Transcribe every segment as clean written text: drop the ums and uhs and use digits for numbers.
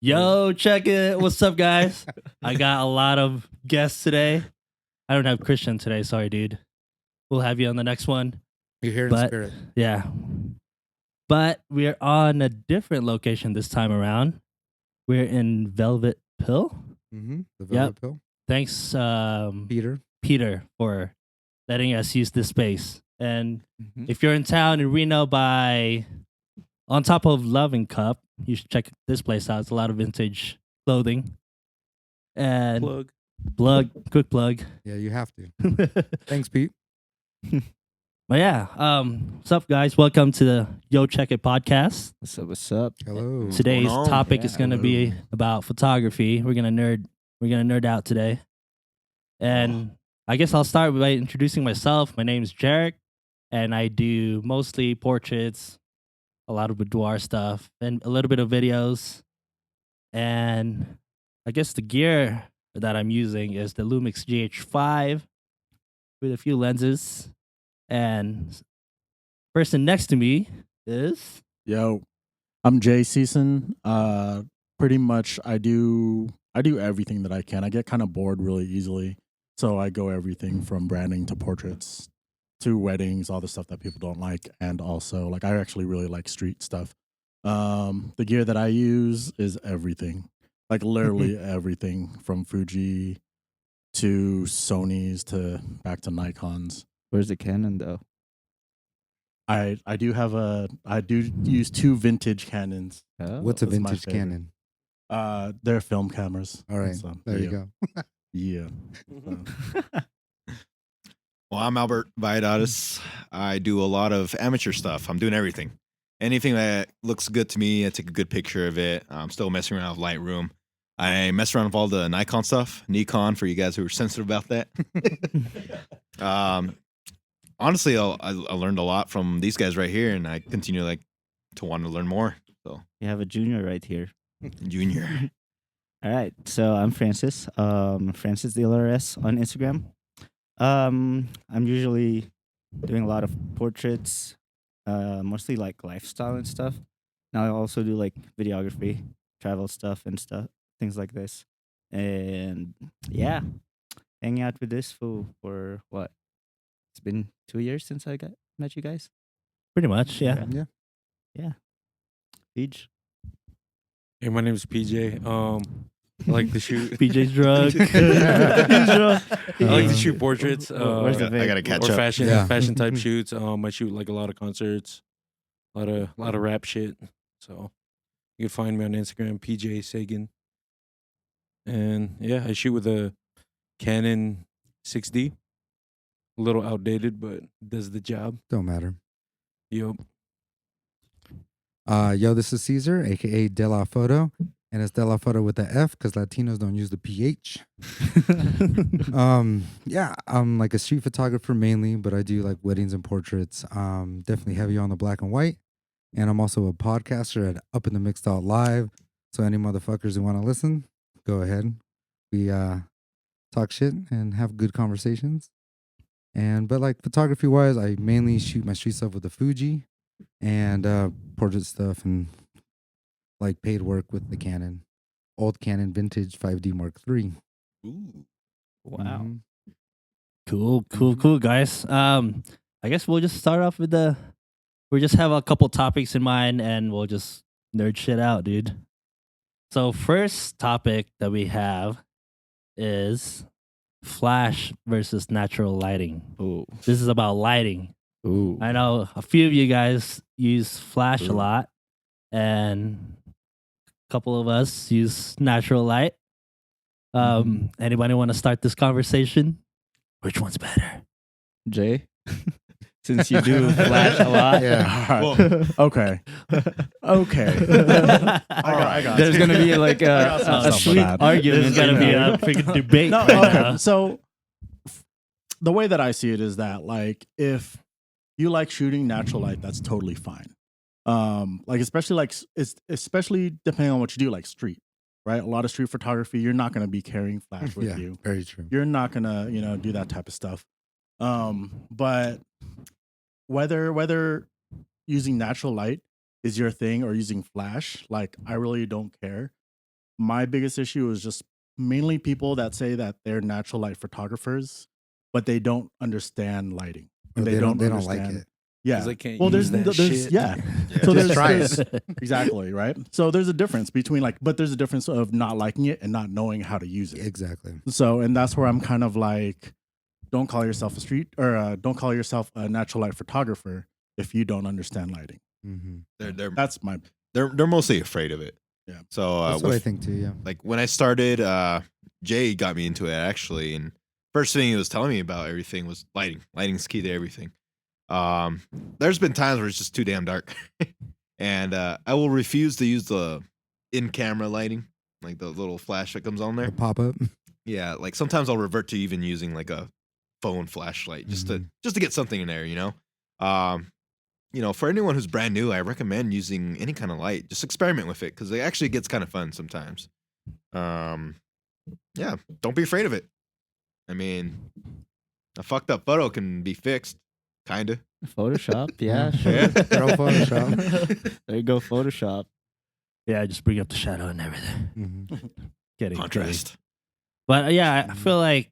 Yo, check it. What's up, guys? I got a lot of guests today. I don't have Christian today. Sorry, dude. We'll have you on the next one. You're here in But spirit. yeah. But we're on a different location this time around. We're in Velvet Pill. Mm-hmm. The Velvet Pill. Thanks, Peter. Peter, for letting us use this space. And Mm-hmm. if you're in town in Reno by on top of Loving Cup, you should check this place out. It's a lot of vintage clothing. And quick plug. Yeah, you have to. Thanks, Pete. But yeah, what's up, guys? Welcome to the Yo Check It podcast. What's up? Hello. Today's going on? topic Yeah, is going to be about photography. We're gonna nerd out today, and I guess I'll start by introducing myself. My name is Jarek, and I do mostly portraits, a lot of boudoir stuff, and a little bit of videos. And I guess the gear that I'm using is the Lumix GH5 with a few lenses. And person next to me is Yo, I'm Jay Season. Pretty much I do everything that I can. I get kind of bored really easily. So I go everything from branding to portraits to weddings, all the stuff that people don't like. And also like I actually really like street stuff. The gear that I use is everything. Like literally everything from Fuji to Sony's to back to Nikon's. Where's the Canon though? I do use two vintage Canons. Oh, What's a that's my vintage favorite. Canon? They're film cameras. All right. So, There you yeah. go. Yeah. Well, I'm Albert Valladares. I do a lot of amateur stuff. I'm doing everything. Anything that looks good to me, I take a good picture of it. I'm still messing around with Lightroom. I mess around with all the Nikon stuff. Nikon, for you guys who are sensitive about that. Honestly, I learned a lot from these guys right here, and I continue to want to learn more. So, you have a junior right here. junior. All right, so I'm Francis. Francis DLRS on Instagram. I'm usually doing a lot of portraits, mostly like lifestyle and stuff. Now I also do like videography, travel stuff and stuff, things like this. And yeah, hanging out with this fool for what? It's been 2 years since I met you guys. pretty much, yeah. Yeah. Beach. Hey, my name is PJ. I like to shoot. PJ's drunk. He's drunk. I like to shoot portraits. Where's the I gotta catch or up. fashion Yeah. fashion type shoots. I shoot like a lot of concerts, a lot of rap shit. So you can find me on Instagram, PJ Sagan. And yeah, I shoot with a Canon 6D. A little outdated, but does the job. Don't matter. Yup. Yo, this is Caesar, aka De La Photo. And it's De La Photo with the F because Latinos don't use the PH. Yeah, I'm like a street photographer mainly, but I do like weddings and portraits. Definitely heavy on the black and white. And I'm also a podcaster at Up in the Mixed Out Live. So any motherfuckers who want to listen, go ahead. We talk shit and have good conversations. But like photography wise, I mainly shoot my street stuff with the Fuji and portrait stuff and like paid work with the Canon, old Canon vintage 5D Mark III. Ooh. Wow. Mhm. Cool, guys. I guess we'll just start off with we just have a couple topics in mind, and we'll just nerd shit out, dude. So first topic that we have is flash versus natural lighting. Ooh. This is about lighting. Ooh. I know a few of you guys use flash a lot, and a couple of us use natural light. Anybody want to start this conversation? Which one's better? Jay, since you do flash a lot. Yeah. Okay. Okay. I got There's gonna be like got some a stuff for sweet that. argument. There's gonna in be there. a freaking debate. No, right okay. now. So the way that I see it is that like if you like shooting natural light, that's totally fine. Like especially depending on what you do, like street, right? A lot of street photography, you're not gonna be carrying flash with Yeah, you. very true. You're not gonna, do that type of stuff. But whether using natural light is your thing or using flash, like I really don't care. my biggest issue is just mainly people that say that they're natural light photographers, but they don't understand lighting. Or And they don't like understand- it. Yeah. 'Cause they can't Well, use there's that shit. yeah. Yeah, So just try there's exactly right. So there's a difference between but there's a difference of not liking it and not knowing how to use it. Exactly. So, and that's where I'm kind of like, don't call yourself don't call yourself a natural light photographer if you don't understand lighting. Mm-hmm. That's my They're mostly afraid of it. Yeah. So That's what I think too. Yeah. like when I started, Jay got me into it actually, and first thing he was telling me about everything was lighting. Lighting's key to everything. There's been times where it's just too damn dark, and I will refuse to use the in-camera lighting, like the little flash that comes on The there. pop up. Yeah, like sometimes I'll revert to even using like a phone flashlight just Mhm. to get something in there, for anyone who's brand new, I recommend using any kind of light. Just experiment with it because it actually gets kind of fun sometimes. Yeah, don't be afraid of it. I mean, a fucked up photo can be fixed, kinda. Photoshop, yeah, sure. Yeah. Throw Photoshop. There you go, Photoshop. Yeah, just bring up the shadow and everything. Mhm. Kidding. Contrast. But I feel like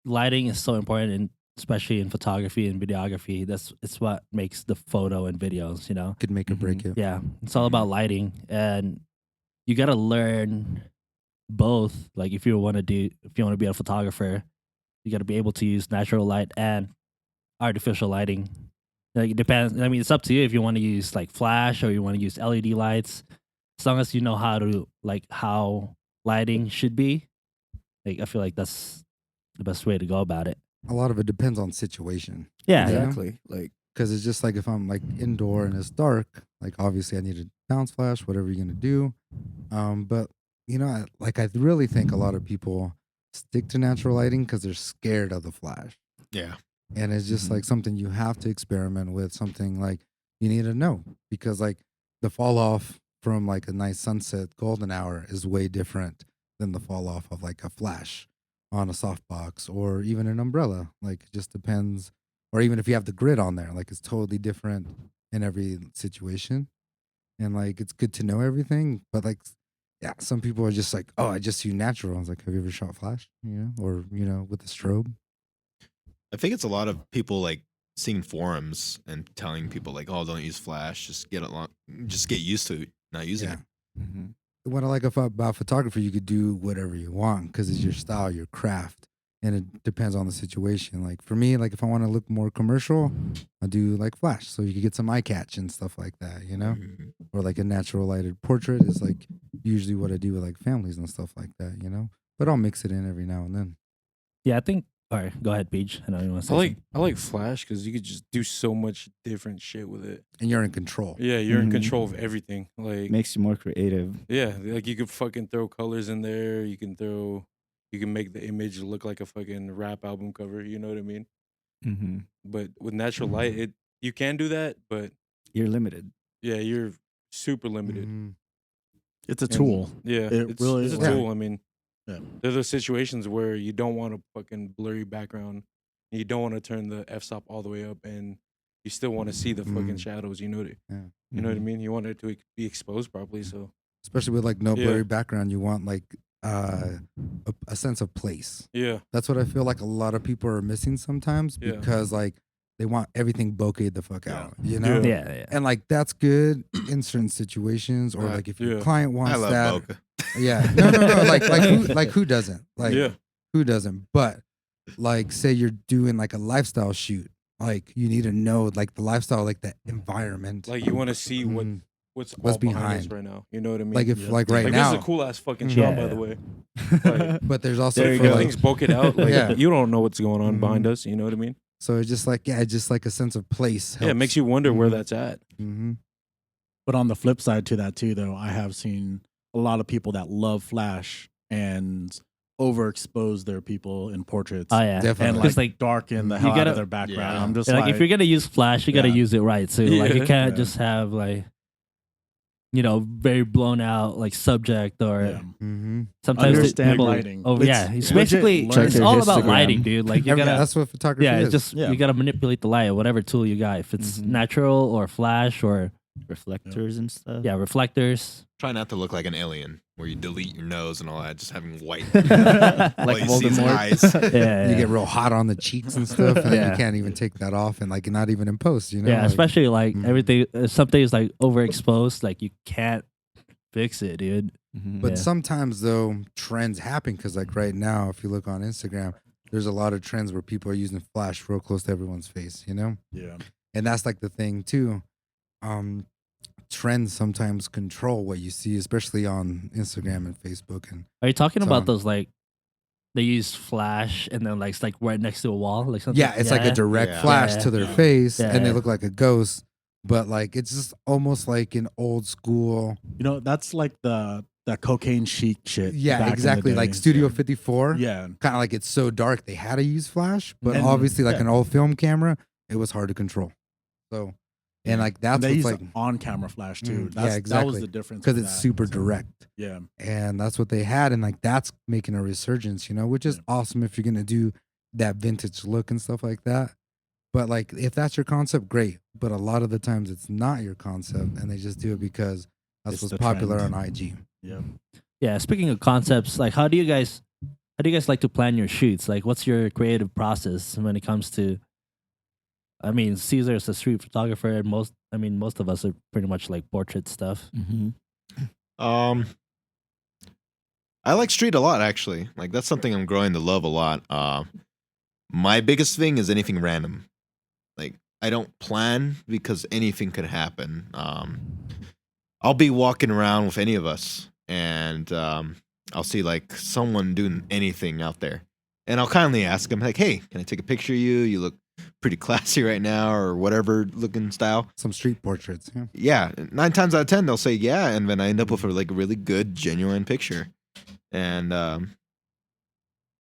lighting is so important, and especially in photography and videography. It's what makes the photo and videos. Could make or break it. Yeah, it's all about lighting, and you gotta learn both. Like if you want to be a photographer, you gotta be able to use natural light and artificial lighting. Like it depends. I mean, it's up to you if you want to use like flash or you want to use LED lights. As long as you know how lighting should be, like I feel like that's the best way to go about it. A lot of it depends on situation. Yeah, Yeah. Exactly. Like, Because it's just like if I'm like indoor and it's dark, like obviously I need a bounce flash, whatever you're gonna do. But I really think a lot of people stick to natural lighting because they're scared of the flash, Yeah. and it's just Mhm. like something you have to experiment with. Something like you need to know because like the fall off from like a nice sunset golden hour is way different than the fall off of like a flash on a softbox or even an umbrella. Like it just depends. Or even if you have the grid on there, like it's totally different in every situation. And like it's good to know everything. But like, yeah, some people are just like, oh, I just use natural. I was like, have you ever shot flash? Or with the strobe? I think it's a lot of people like seeing forums and telling people like, oh, don't use flash. Just get used to not using Yeah. it. mhm. What I like about photography, you could do whatever you want because it's your style, your craft, and it depends on the situation. Like for me, like if I want to look more commercial, I do like flash, so you could get some eye catch and stuff like that, Mhm. or like a natural lighted portrait is like usually what I do with like families and stuff like that, But I'll mix it in every now and then. I think. All right, go ahead, Peach. I know you want to say I like Flash because you could just do so much different shit with it. And you're in control. Yeah, you're in Mhm. control of everything. Like, Makes you more creative. yeah, like you could fucking throw colors in there. You can make the image look like a fucking rap album cover. You know what I mean? Mm-hmm. But with natural light, you can do that. But You're limited. yeah, you're super limited. Mhm. it's a And- tool. Yeah, It really it's a is. tool. I mean, Yeah. there's those situations where you don't want a fucking blurry background, and you don't want to turn the f-stop all the way up, and you still want to see the fucking Mm. shadows. You know what Yeah. you know what I mean? You want it to be exposed properly. So Especially with like no Yeah. blurry background, you want like a sense of place. yeah, That's what I feel like a lot of people are missing sometimes Yeah. because like they want everything bokeh the fuck Yeah. out, something. Yeah. Yeah. And like that's good in certain situations, or Right. like if your Yeah. client I wants love that. bokeh. Yeah, no, like who doesn't? Like yeah, who doesn't? But like say you're doing like a lifestyle shoot, like you need to know like the lifestyle, like the environment. like you want to see Mhm. what's What's all behind us behind. right now. You know what I mean? Like if Yeah. like right like now, this is a cool ass fucking Mhm. shot, by Yeah. the way. Like, but there's also There you for go. like everything's bokeh out. Like Yeah. you don't know what's going on behind Mhm. us. You know what I mean? so it's just like just like a sense of place. Yeah, it makes you wonder where that's at. Mm-hmm. But on the flip side to that too, though, I have seen a lot of people that love flash and overexpose their people in portraits Oh yeah. Definitely. and Because like darken the you hell out gotta- of their background. Yeah. I'm just like if you're gonna use flash, you gotta Yeah. use it right too. Like you Yeah. can't Yeah. just have like very blown out like subject or yeah. Mm-hmm. sometimes Understand people, lighting. Oh It's yeah, it's legit basically learn it's their all about histogram. lighting, dude. Like you gotta That's what photography yeah, is. it's just Yeah. you gotta manipulate the light, whatever tool you got. If it's Mhm. natural or flash or reflectors and stuff. Yeah, reflectors. Try not to look like an alien, where you delete your nose and all that, just having white. Like all you see is Voldemort. eyes. Yeah, You get real hot on the cheeks and stuff, and then Yeah. you can't even take that off, and like not even in post, you know? yeah, Like, especially like Mhm. everything. Something is like overexposed. Like you can't fix it, dude. Mhm. But Yeah. sometimes though trends happen because like right now, if you look on Instagram, there's a lot of trends where people are using flash real close to everyone's face, you know? Yeah. And that's like the thing too. Trends sometimes control what you see, especially on Instagram and Facebook. And Are you talking So- about those like they use flash and then like it's like right next to a wall, like something? yeah, it's like a direct Yeah. flash Yeah. to their Yeah. face, and they Yeah. look like a ghost. But like it's just almost like an old school. You know, that's like the cocaine chic shit. Yeah, back in the exactly. Like day. Studio 54. Yeah. Kind of like it's so dark they had to use flash, but And- obviously like yeah. an old film camera, it was hard to control. So, and like that's And they what's use like on camera flash too. Mm, yeah, That's, That was exactly. the difference. because with it's that. super So, direct, Yeah. and that's what they had, and like that's making a resurgence, you know, which is Yeah. awesome if you're gonna do that vintage look and stuff like that. But like if that's your concept, great. But a lot of the times it's not your concept, and they just do it because that's It's what's the popular trend. on IG. Yeah. Yeah. Speaking of concepts, like how do you guys like to plan your shoots? Like, what's your creative process when it comes to? I mean, Caesar is a street photographer, and most of us are pretty much like portrait stuff. Mhm. I like street a lot, actually. Like that's something I'm growing to love a lot. My biggest thing is anything random. Like I don't plan because anything could happen. I'll be walking around with any of us, and I'll see like someone doing anything out there, and I'll kindly ask them like, "Hey, can I take a picture of you? You look pretty classy right now," or whatever looking style. Some street portraits. Yeah. Yeah, 9 times out of 10 they'll say yeah, and then I end up with a like really good, genuine picture. And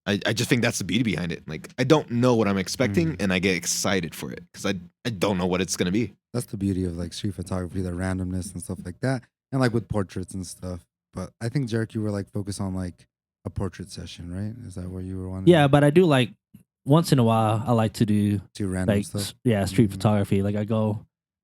I just think that's the beauty behind it. Like I don't know what I'm expecting, and I get excited for it because I don't know what it's gonna be. That's the beauty of like street photography, the randomness and stuff like that, and like with portraits and stuff. But I think Jarek, you were like focused on like a portrait session, right? Is that what you were wanting? Yeah, but I do like once in a while. I like to do to random like stuff. street Mhm. photography. Like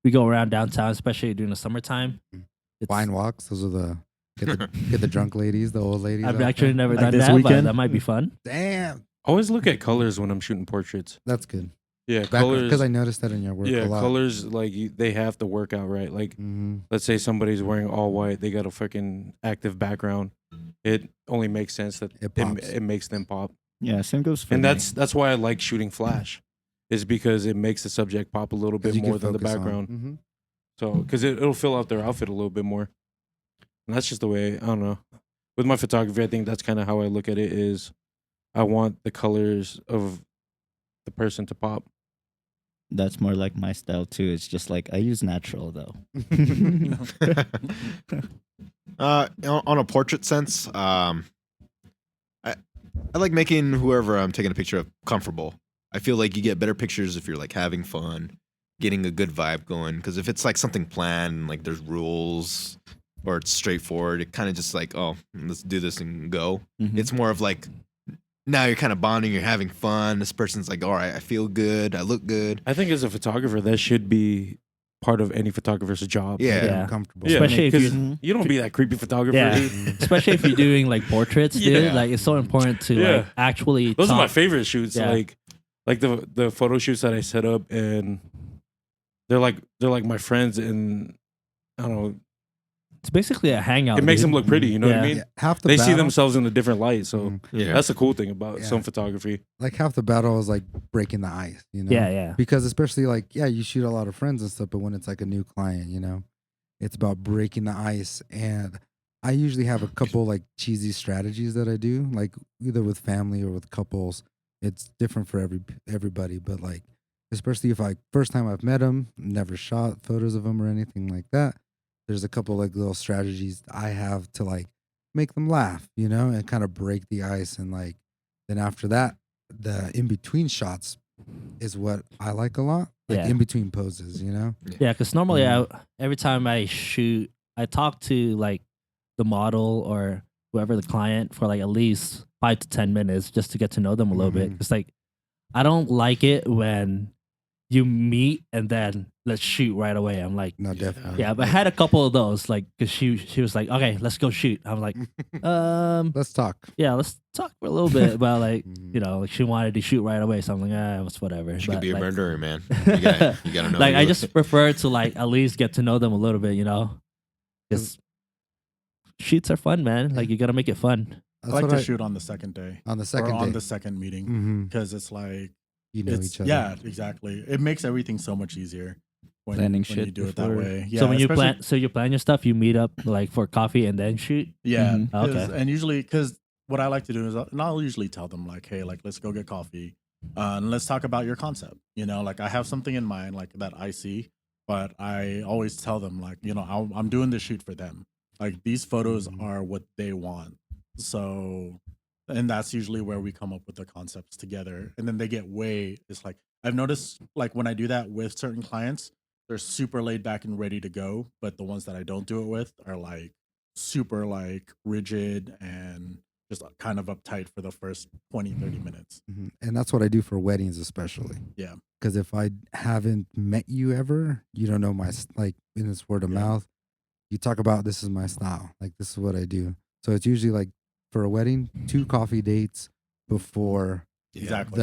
we go around downtown, especially during the summertime. Mhm. It's- Wine walks. Those are the get the drunk ladies, the old ladies. I've out actually there. never Like done this that, but weekend? that might be fun. Damn, Always look at colors when I'm shooting portraits. that's good. Yeah, colors. Because I noticed that in your work Yeah, a lot. colors like they have to work out right. Like Hmm. let's say somebody's wearing all white, they got a freaking active background. It only makes sense that It pops. it makes them pop. Yeah, same goes for And me. that's why I like shooting flash, is because it makes the subject pop a little 'Cause bit you can more than the focus on- background. Mhm. So because it'll fill out their outfit a little bit more. And that's just the way, I don't know. With my photography, I think that's kind of how I look at it. Is I want the colors of the person to pop. That's more like my style too. It's just like I use natural though. On a portrait sense, I like making whoever I'm taking a picture of comfortable. I feel like you get better pictures if you're like having fun, getting a good vibe going. Because if it's like something planned, like there's rules or it's straightforward, it kind of just like, oh, let's do this and go. Mhm. It's more of like now you're kind of bonding, you're having fun. This person's like, all right, I feel good, I look good. I think as a photographer, that should be part of any photographer's job. Yeah. Get 'em Yeah. comfortable. Yeah, Especially if 'cause you- Mhm. you don't be that creepy photographer. Yeah. Dude. Especially if you're doing like portraits, dude. Yeah. Like it's so important to Yeah. like actually. Those are my talk- favorite shoots. Yeah. Like the photo shoots that I set up, and they're like my friends, and I don't know. It's basically a hangout. It makes dude. them look pretty. You know what I Yeah. mean? Yeah, half the They see battle, themselves in a different light. So Mhm. Yeah. that's the cool thing about Yeah. some photography. like half the battle is like breaking the ice, you know? Yeah, yeah. Because especially like, yeah, you shoot a lot of friends and stuff, but when it's like a new client, you know, it's about breaking the ice. And I usually have a couple like cheesy strategies that I do, like either with family or with couples. It's different for everybody, but like, especially if I first time I've met them, never shot photos of them or anything like that. There's a couple like little strategies I have to like make them laugh, you know, and kind of break the ice. And like, then after that, the in between shots is what I like a lot. Like Yeah. in between poses, you know? Yeah, because normally Mhm. every time I shoot, I talk to like the model or whoever the client for like at least 5 to 10 minutes just to get to know them a little bit. Mhm. It's like I don't like it when you meet and then let's shoot right away. I'm like, No, definitely. yeah, but I had a couple of those, like, cause she was like, okay, let's go shoot. I'm like, Let's talk. yeah, let's talk for a little bit about like, Mhm. you know, like she wanted to shoot right away. So I'm like, it's whatever. She But, could be a like, murderer, man. You gotta know. like who I you just prefer to like at least get to know them a little bit, you know, because shoots are fun, man. Like you gotta make it fun. I That's like what to I shoot on the second day on the or second on day. the second meeting Mhm. because it's like You know it's each other. yeah, exactly. It makes everything so much easier when, Planning when you shit do it that before. way. Yeah, So when you especially- plan your stuff, you meet up like for coffee and then shoot. yeah, Mhm. 'cause- Okay. and usually because what I like to do is and I'll usually tell them like, hey, like let's go get coffee and let's talk about your concept. You know, like I have something in mind like that I see, but I always tell them like, you know, I'm doing this shoot for them. Like these photos Mhm. are what they want. So, and that's usually where we come up with the concepts together. And then they get it's like, I've noticed like when I do that with certain clients, they're super laid back and ready to go. But the ones that I don't do it with are like super like rigid and just kind of uptight for the first 20-30 minutes. Mhm. And that's what I do for weddings, especially. Yeah. Because if I haven't met you ever, you don't know like in this word of Yeah. mouth, you talk about this is my style. Like this is what I do. So it's usually like for a wedding, 2 coffee dates before Yeah. Exactly.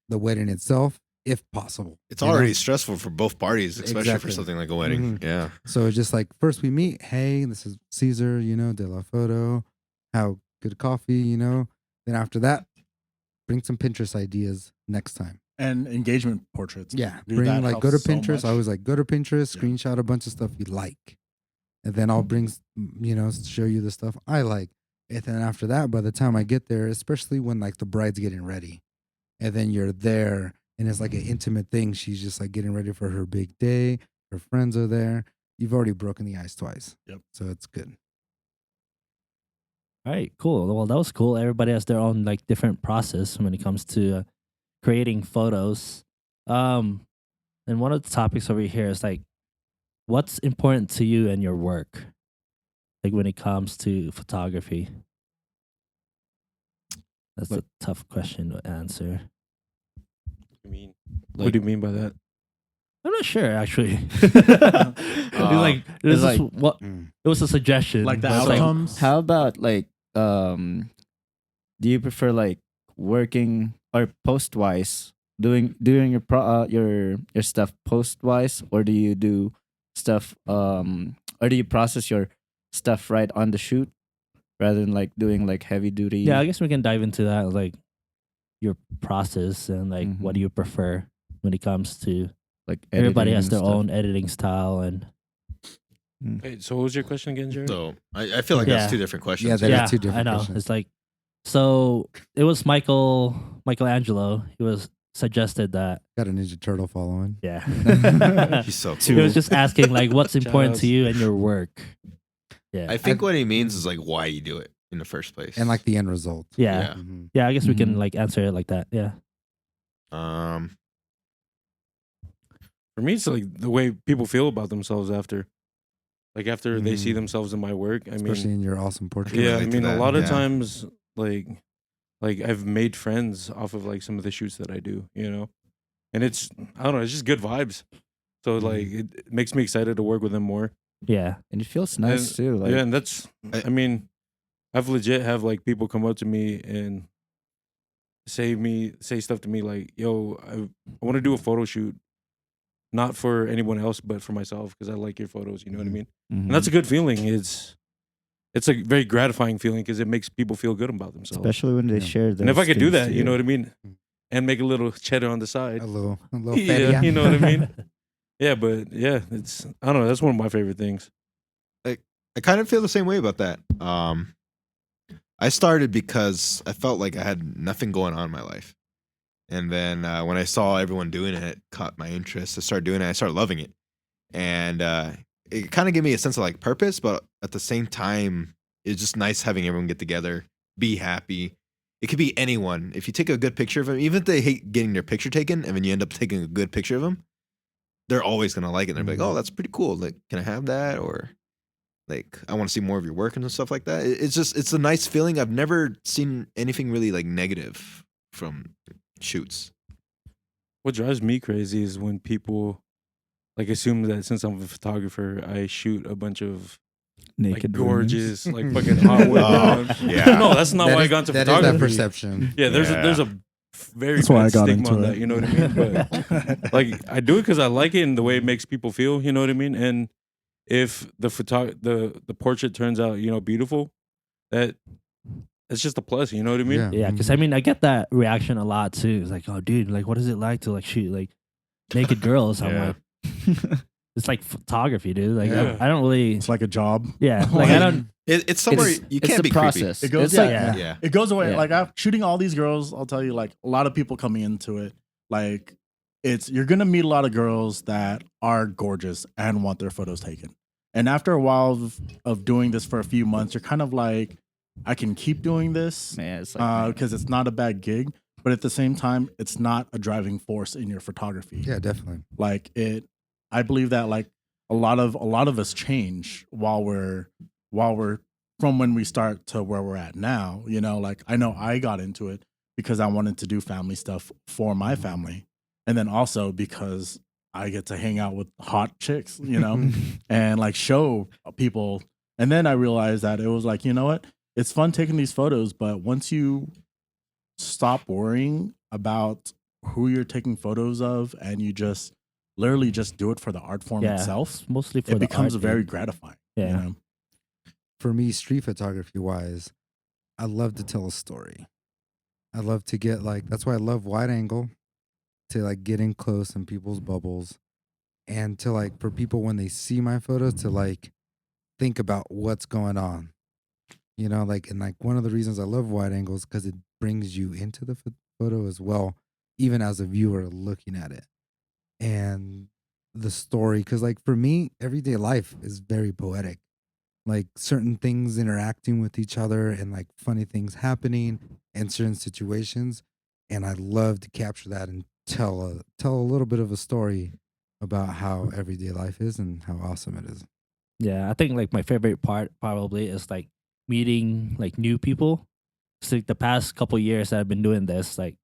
the wedding itself, if possible. It's you know? already stressful for both parties, especially for Exactly. something like a wedding. Mhm. Yeah. So it's just like first we meet, hey, this is Caesar, you know, de la photo, how good coffee, you know. Then after that, bring some Pinterest ideas next time. And engagement portraits. Yeah, Dude, bring that like go to helps so Pinterest. I much. always like go to Pinterest, Yeah. screenshot a bunch of stuff you like, and then I'll bring you know show you the stuff I like. And then after that, by the time I get there, especially when like the bride's getting ready, and then you're there, and it's like an intimate thing. She's just like getting ready for her big day. Her friends are there. You've already broken the ice twice. Yep. So it's good. All right, cool. Well, that was cool. Everybody has their own like different process when it comes to creating photos. And one of the topics over here is like, what's important to you and your work, like when it comes to photography. That's a tough question to answer. I mean, Like- what do you mean by that? I'm not sure actually. It's this is like- what Mm. it was a suggestion. Like the but it's outcomes. How about like do you prefer like working or post wise doing your stuff post wise, or do you do stuff or do you process your stuff right on the shoot rather than like doing like heavy duty? Yeah, I guess we can dive into that, like your process and like what do Mhm. you prefer when it comes to like everybody editing has and their stuff. own editing style and Hey, so what was your question again, Jared? So I feel like Yeah. that's 2 different questions. Yeah, that yeah, is 2 different I know. questions. It's like so it was Michelangelo. He was suggested that Got a Ninja Turtle following. yeah. He's so He cool. was just asking like what's important to Shoutouts. you and your work. Yeah. I think what he means is like why you do it in the first place. And like the end result. yeah. Mhm. Yeah, I guess we can Mhm. like answer it like that. Yeah. For me, it's like the way people feel about themselves after. Like after they see Mm. themselves in my work. I Especially mean, in your awesome portrait. yeah, I relate to mean, a that, lot of yeah. times, like I've made friends off of like some of the shoots that I do, you know, and it's I don't know, it's just good vibes. So like it makes me excited to work with them more. Yeah. And it feels nice And- too. Like yeah, and that's I mean, I've legit have like people come up to me and say stuff to me like, "Yo, I want to do a photo shoot, not for anyone else, but for myself because I like your photos." You know what I mean? mhm. And that's a good feeling. It's a very gratifying feeling because it makes people feel good about themselves. especially when they Yeah. share. And if I could do things that, to you know what I mean, and make a little cheddar on the side. A little Yeah, feria. you know what I mean? Yeah, but yeah, it's I don't know. That's one of my favorite things. I kind of feel the same way about that. I started because I felt like I had nothing going on in my life. And then when I saw everyone doing it, it caught my interest. I started doing it. I started loving it. And it kind of gave me a sense of like purpose, but at the same time, it's just nice having everyone get together, be happy. It could be anyone. If you take a good picture of them, even if they hate getting their picture taken, and then you end up taking a good picture of them, they're always going to like it. And they're like, oh, that's pretty cool. Like, can I have that? Or like, I want to see more of your work and stuff like that. It's a nice feeling. I've never seen anything really like negative from shoots. What drives me crazy is when people like assume that since I'm a photographer, I shoot a bunch of like Naked women. gorgeous, like fucking hot women. Oh, yeah. No, that's not That why I is- got into that is photography. that perception. Yeah, there's Yeah. a very That's why bad I got stigma into on that. it. You know what I mean? But like I do it because I like it and the way it makes people feel. You know what I mean? And if the portrait turns out beautiful, that's just a plus. You know what I mean? Yeah. Yeah, because I mean, I get that reaction a lot too. It's like, oh, dude, like, what is it like to like shoot like naked girls? I'm Yeah. like, it's like photography, dude. Like, Yeah. I don't really. It's like a job. Yeah, like I don't. It's somewhere It's- you it's can't the be process. It goes It's yeah, like- yeah. creepy. Yeah. It goes away. Yeah. Like I'm shooting all these girls. I'll tell you, like a lot of people coming into it. Like you're gonna meet a lot of girls that are gorgeous and want their photos taken. And after a while of doing this for a few months, you're kind of like, I can keep doing this Man, it's like because it's not a bad gig, but at the same time, it's not a driving force in your photography. Yeah, definitely. Like I believe that like a lot of us change while we're from when we start to where we're at now. Like I know I got into it because I wanted to do family stuff for my family, and then also because I get to hang out with hot chicks, and like show people. And then I realized that it was like, you know what? It's fun taking these photos, but once you stop worrying about who you're taking photos of and you just literally just do it for the art form Yeah, itself, it's mostly for it the becomes art, very dude. gratifying. Yeah. For me, street photography wise, I love to tell a story. I love to get like, that's why I love wide angle, to like get in close in people's bubbles, and to like for people when they see my photos to like think about what's going on. Like, and like one of the reasons I love wide angles because it brings you into the photo as well, even as a viewer looking at it. And the story, because like for me, everyday life is very poetic. Like certain things interacting with each other and like funny things happening in certain situations. And I love to capture that and tell a little bit of a story about how everyday life is and how awesome it is. Yeah, I think like my favorite part probably is like meeting like new people. So like the past couple years that I've been doing this, like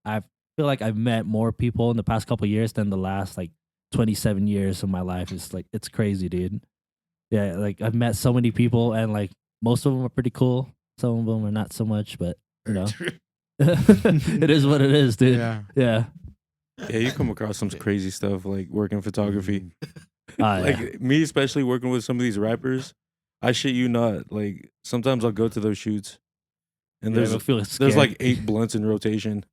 I feel like I've met more people in the past couple years than the last like 27 years of my life. It's like it's crazy, dude. Yeah, like I've met so many people and like most of them are pretty cool. Some of them are not so much, but you know, it is what it is, dude. Yeah. Yeah. Yeah, you come across some crazy stuff like working photography. Yeah. Like me, especially working with some of these rappers, I shit you not. Like sometimes I'll go to those shoots, and Yeah, I feel there's scared. like 8 blunts in rotation.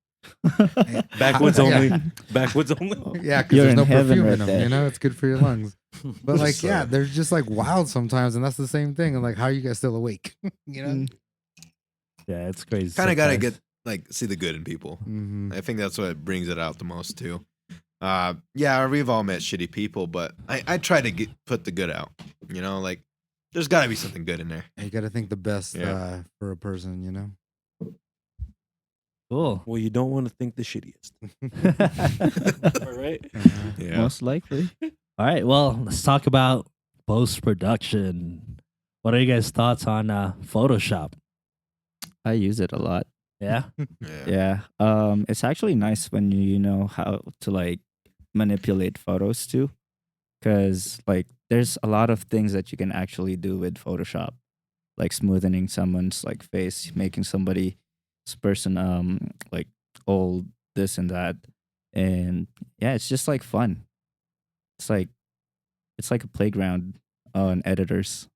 Backwoods only. Backwoods only. Yeah, because You're there's in no heaven perfume right in them. there. It's good for your lungs. But like, Just, yeah, they're just like wild sometimes, and that's the same thing. And like, how are you guys still awake? Yeah, it's crazy. Kind of got to sometimes. get like see the good in people. Mm-hmm. I think that's what brings it out the most too. Yeah, we've all met shitty people, but I try to put the good out. Like there's got to be something good in there. You got to think the best Yeah. for a person. Cool. Well, you don't want to think the shittiest. All right. Yeah. most likely. All right, well, let's talk about post production. What are you guys' thoughts on Photoshop? I use it a lot. Yeah, Yeah. Yeah. It's actually nice when you know how to like manipulate photos too. Cause like there's a lot of things that you can actually do with Photoshop. Like smoothing someone's like face, making somebody's person like old, this and that. And yeah, it's just like fun. It's like a playground on editors.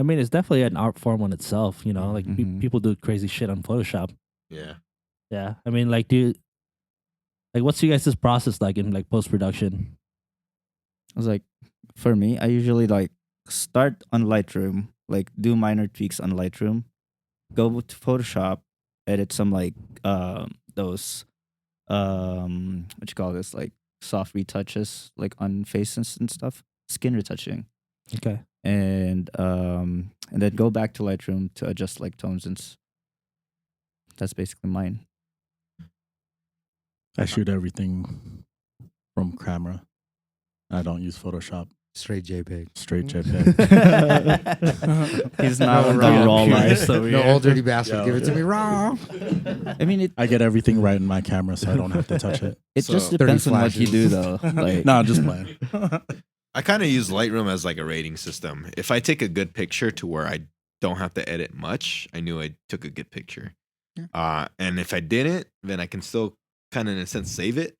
I mean, it's definitely an art form on itself. You know, like Mhm. people do crazy shit on Photoshop. Yeah. Yeah, I mean, like, what's you guys' process like in like post production? I was like, for me, I usually like start on Lightroom, like do minor tweaks on Lightroom, go to Photoshop, edit some like those what you call this, like soft retouches like on faces and stuff, skin retouching. Okay. And then go back to Lightroom to adjust like tones and that's basically mine. I shoot everything from camera. I don't use Photoshop. Straight JPEG. Straight Mm. JPEG. He's not No, on raw. the raw Purist life. over No here. old dirty bastard. Yo. Give it to me raw. I mean, it I get everything right in my camera, so I don't have to touch it. it So- just depends 30 on what you do, flashes. though. Like, No, just playing. I kind of use Lightroom as like a rating system. If I take a good picture to where I don't have to edit much, I knew I took a good picture. Yeah. And if I didn't, then I can still kind of in a sense save it.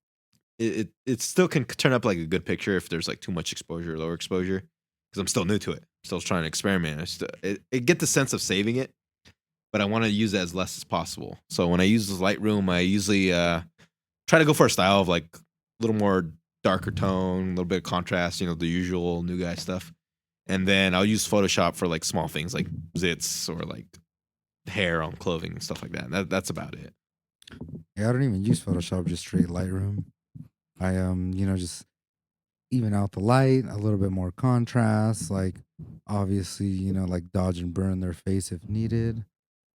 It still can turn up like a good picture if there's like too much exposure or lower exposure, because I'm still new to it. I'm still trying to experiment. I get the sense of saving it, but I want to use it as less as possible. So when I use Lightroom, I usually try to go for a style of like a little more darker tone, a little bit of contrast, the usual new guy stuff. And then I'll use Photoshop for like small things like zits or like hair on clothing and stuff like that. That's about it. Yeah, I don't even use Photoshop, just straight Lightroom. I just even out the light, a little bit more contrast, like obviously, like dodge and burn their face if needed.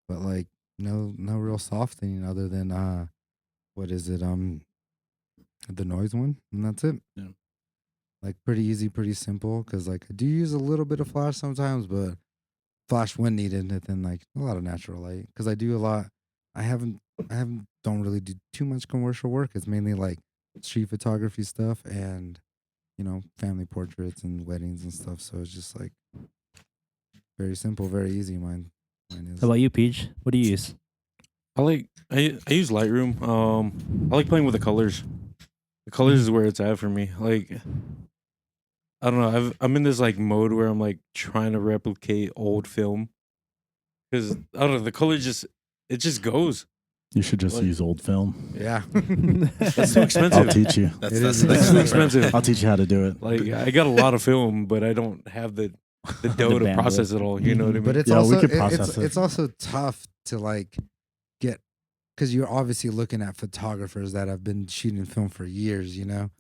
But like no real softening other than what is it? The noise one, and that's it. Yeah. Like pretty easy, pretty simple. Cause like I do use a little bit of flash sometimes, but flash when needed, and then like a lot of natural light. Cause I do a lot. I don't really do too much commercial work. It's mainly like street photography stuff and family portraits and weddings and stuff. So it's just like very simple, very easy. Mine is. How about you, Peach? What do you use? I use Lightroom. I like playing with the colors. The colors is where it's at for me. Like, I don't know. I'm in this like mode where I'm like trying to replicate old film because I don't know. The color just goes. You should just Like- use old film. Yeah. That's too I'll expensive. teach you. That's It that's, is- that's That's too expensive. I'll teach you how to do it. Like I got a lot of film, but I don't have the dough to bandwidth. process it all. You know what I mean? But it's Yeah, we also could it- process it. it's also tough to like get because you're obviously looking at photographers that have been shooting film for years, Yep.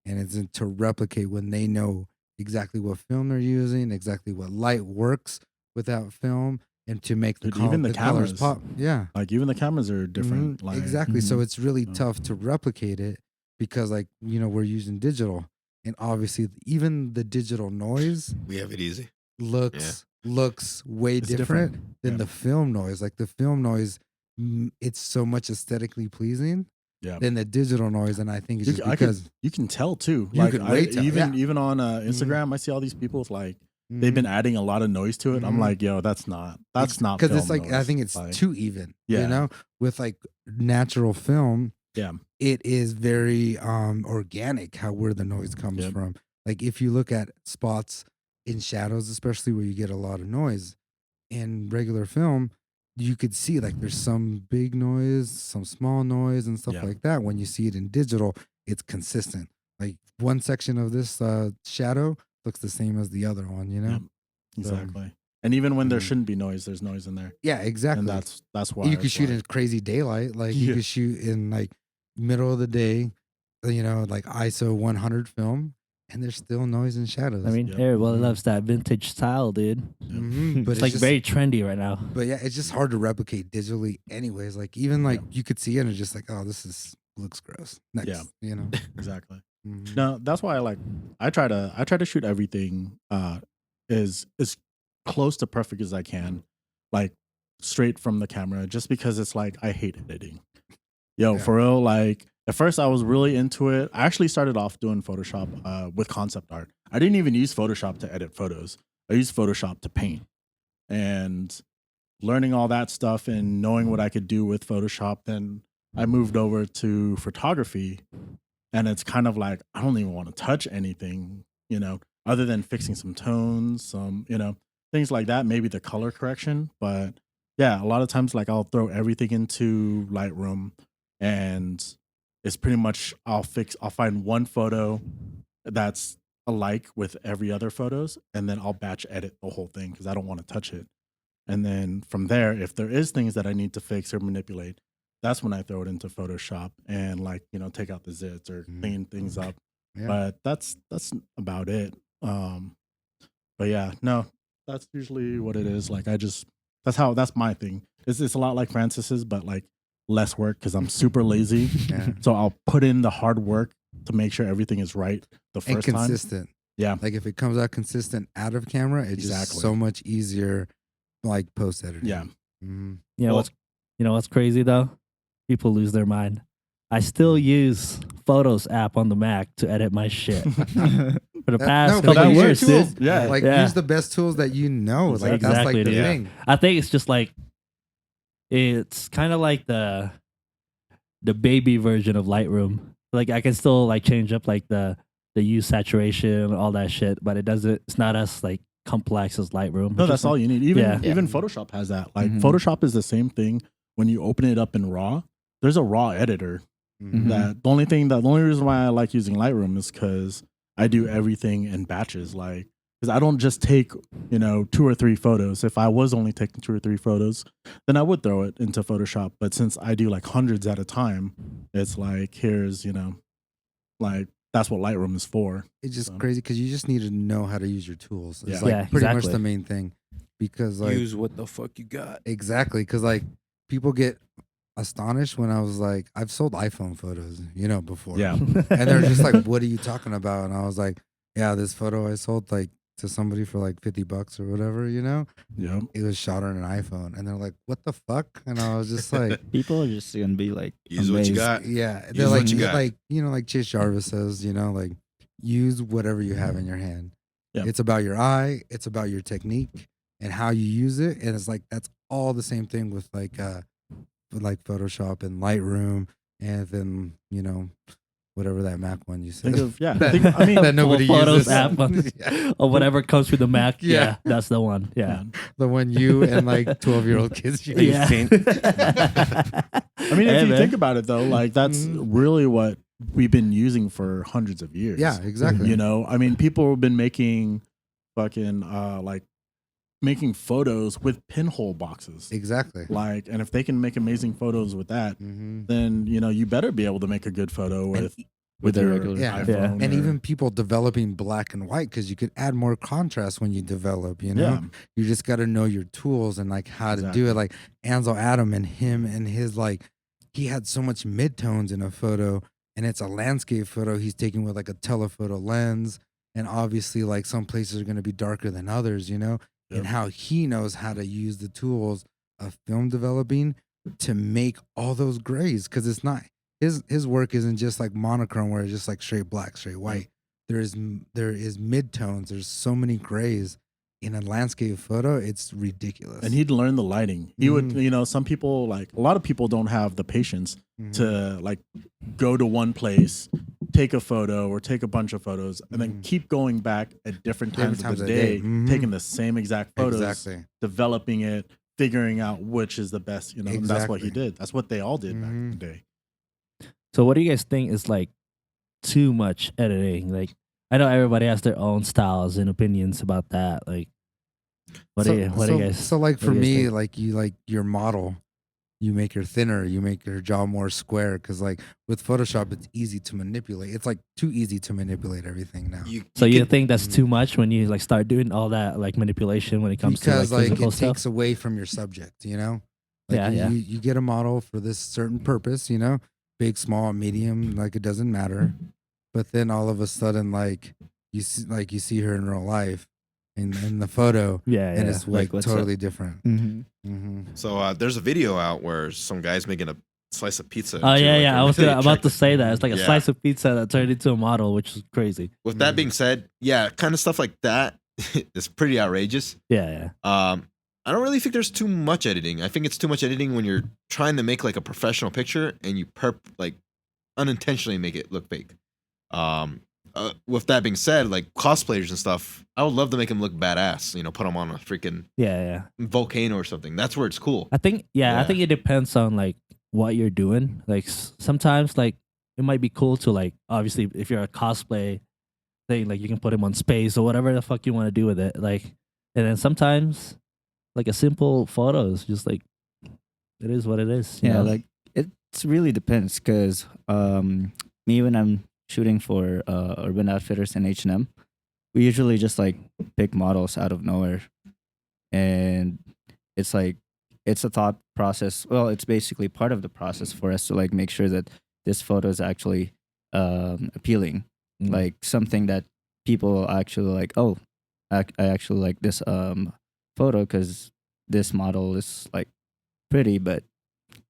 and it's to replicate when they know exactly what film they're using, exactly what light works without film, and to make the Dude, even the colors cameras. pop. Yeah, Like even the cameras are different. Mhm, Like exactly. So Mhm. it's really Yeah. tough to replicate it because like we're using digital, and obviously even the digital noise we have it easy. looks way It's different, than Yeah. the film noise. Like the film noise, it's so much aesthetically pleasing Yeah. than the digital noise, and I think it's You, just I because could, you can tell too. You Like could way tell, even yeah. even on Instagram, I see all these people with like they've been adding a lot of noise to it. I'm Mhm. like, yo, that's not because film it's like I noise. think it's Like, too even. Yeah. With like natural film, Yeah. it is very organic where the noise comes Yep. from. Like if you look at spots in shadows, especially where you get a lot of noise in regular film, you could see like there's some big noise, some small noise, and stuff Yeah. like that. When you see it in digital, it's consistent. Like one section of this shadow looks the same as the other one. Yep. Exactly. And even when there shouldn't be noise, there's noise in there. Yeah, exactly. And that's why you could it's shoot like- in crazy daylight, like you Yeah. could shoot in like middle of the day, like ISO 100 film, and there's still noise and shadows. I mean, Yep. everybody loves that vintage style, dude. Mhm, but It's like just, very trendy right now. but yeah, it's just hard to replicate digitally, anyways. Like even like you could see it and it's just like, oh, looks gross. Next, Yeah. Exactly. Mhm. No, that's why I try to shoot everything as close to perfect as I can, like straight from the camera, just because it's like I hate editing. Yo, Yeah. for real, like at first I was really into it. I actually started off doing Photoshop with concept art. I didn't even use Photoshop to edit photos. I used Photoshop to paint. And learning all that stuff and knowing what I could do with Photoshop, then I moved over to photography. And it's kind of like, I don't even want to touch anything, other than fixing some tones, some, things like that, maybe the color correction. But yeah, a lot of times, like I'll throw everything into Lightroom and it's pretty much, I'll find one photo that's alike with every other photos. And then I'll batch edit the whole thing because I don't want to touch it. And then from there, if there is things that I need to fix or manipulate, that's when I throw it into Photoshop and take out the zits or clean things up. Yeah. But that's about it. But yeah, no, that's usually what it is. Like that's my thing. It's a lot like Francis's, but like less work because I'm super lazy. Yeah. So I'll put in the hard work to make sure everything is right the And first time. consistent. Yeah. Like if it comes out consistent out of camera, it's just Exactly. so much easier, like post editing. Yeah. Mhm. You know Well- what's crazy though? People lose their mind. I still use Photos app on the Mac to edit my shit for the past no, but couple use your years, tools. dude. Yeah. Like Yeah. use the best tools that you know. Like that's Exactly, like the dude. thing. I think it's just like it's kind of like the baby version of Lightroom. Like I can still like change up like the hue saturation, all that shit, but it doesn't. It's not as like complex as Lightroom. No, It's that's just, like, all you need. Even Yeah. even Photoshop has that. Like Mhm. Photoshop is the same thing. When you open it up in RAW, there's a RAW editor. Mhm. That the only reason why I like using Lightroom is because I do everything in batches. Like, because I don't just take 2 or 3 photos. If I was only taking 2 or 3 photos, then I would throw it into Photoshop. But since I do like hundreds at a time, it's like here's like that's what Lightroom is for. It's just So. crazy because you just need to know how to use your tools. It's Yeah. like Yeah, pretty much exactly. the main thing. Because like Use what the fuck you got. exactly, because like people get astonished when I was like, I've sold iPhone photos, before. Yeah. And they're just like, what are you talking about? And I was like, yeah, this photo I sold like to somebody for like $50 or whatever, Yeah. It was shot on an iPhone. And they're like, what the fuck? And I was just like, People are just gonna be like, Use what you amazed. got. yeah. Use They're what like, you got. like, like Chase Jarvis says, like use whatever you have in your hand. Yeah. It's about your eye, it's about your technique and how you use it. And it's like that's all the same thing with like Photoshop and Lightroom and then, whatever that Mac one you said. Think of That- I mean, that nobody Photos uses. app Yeah. or whatever comes through the Mac. Yeah. Yeah, that's the one. Yeah. The one you and like 12-year-old kids use. Yeah. I mean, if Hey, you man. think about it though, like that's really what we've been using for hundreds of years. Yeah, exactly. I mean, people have been making fucking like making photos with pinhole boxes. Exactly. Like, and if they can make amazing photos with that, Hmm. then you better be able to make a good photo And with a your regular- Yeah. iPhone. And or- even people developing black and white because you could add more contrast when you develop, yeah, You just got to know your tools and like how to do Exactly. it. Like Ansel Adam and him and his like, he had so much midtones in a photo and it's a landscape photo he's taking with like a telephoto lens. And obviously like some places are going to be darker than others, Yep. and how he knows how to use the tools of film developing to make all those grays. Cause it's not, his work isn't just like monochrome where it's just like straight black, straight white. There is midtones. There's so many grays in a landscape photo. It's ridiculous. and he'd learn the lighting. He would, Mhm. some people like a lot of people don't have the patience Mhm. to like go to one place, take a photo or take a bunch of photos, and then Mhm. keep going back at different times Different of the times of the day. day, Mhm. taking the same exact photos, Exactly. developing it, figuring out which is the best. And that's what he Exactly. did. That's what they all did back in the Mhm. day. So what do you guys think is like too much editing? Like I know everybody has their own styles and opinions about that. Like what do you guys So like what for do you guys me, think? like you like your model, you make her thinner, you make her jaw more square. Cause like with Photoshop, it's easy to manipulate. It's like too easy to manipulate everything now. So you can- think that's too much when you like start doing all that like manipulation when it comes Because to like like physical it stuff? takes away from your subject, Like Yeah, you, yeah. you get a model for this certain purpose, big, small, medium, like it doesn't matter. But then all of a sudden, like you see her in real life in the photo, Yeah, and yeah. it's Like, like what's totally different. Mhm. Hmm. So there's a video out where some guy's making a slice of pizza. Oh into, yeah, like, yeah. a I was really about to attractive- say that. It's like a Yeah. slice of pizza that turned into a model, which is crazy. With that being said, yeah, kind of stuff like that is pretty outrageous. Yeah, yeah. I don't really think there's too much editing. I think it's too much editing when you're trying to make like a professional picture and you like unintentionally make it look fake. With that being said, like cosplayers and stuff, I would love to make them look badass. Put them on a freaking Yeah, yeah. volcano or something. That's where it's cool. I think I Yeah. think it depends on like what you're doing. Like sometimes like it might be cool to like obviously if you're a cosplay thing, like you can put him on space or whatever the fuck you want to do with it. Like and then sometimes like a simple photo is just like it is what it is. you Yeah, know? like it really depends because me when I'm shooting for Urban Outfitters and H&M, we usually just like pick models out of nowhere, and it's like it's a thought process. Well, it's basically part of the process for us to like make sure that this photo is actually appealing, Mm. like something that people actually like, oh, I actually like this photo because this model is like pretty, but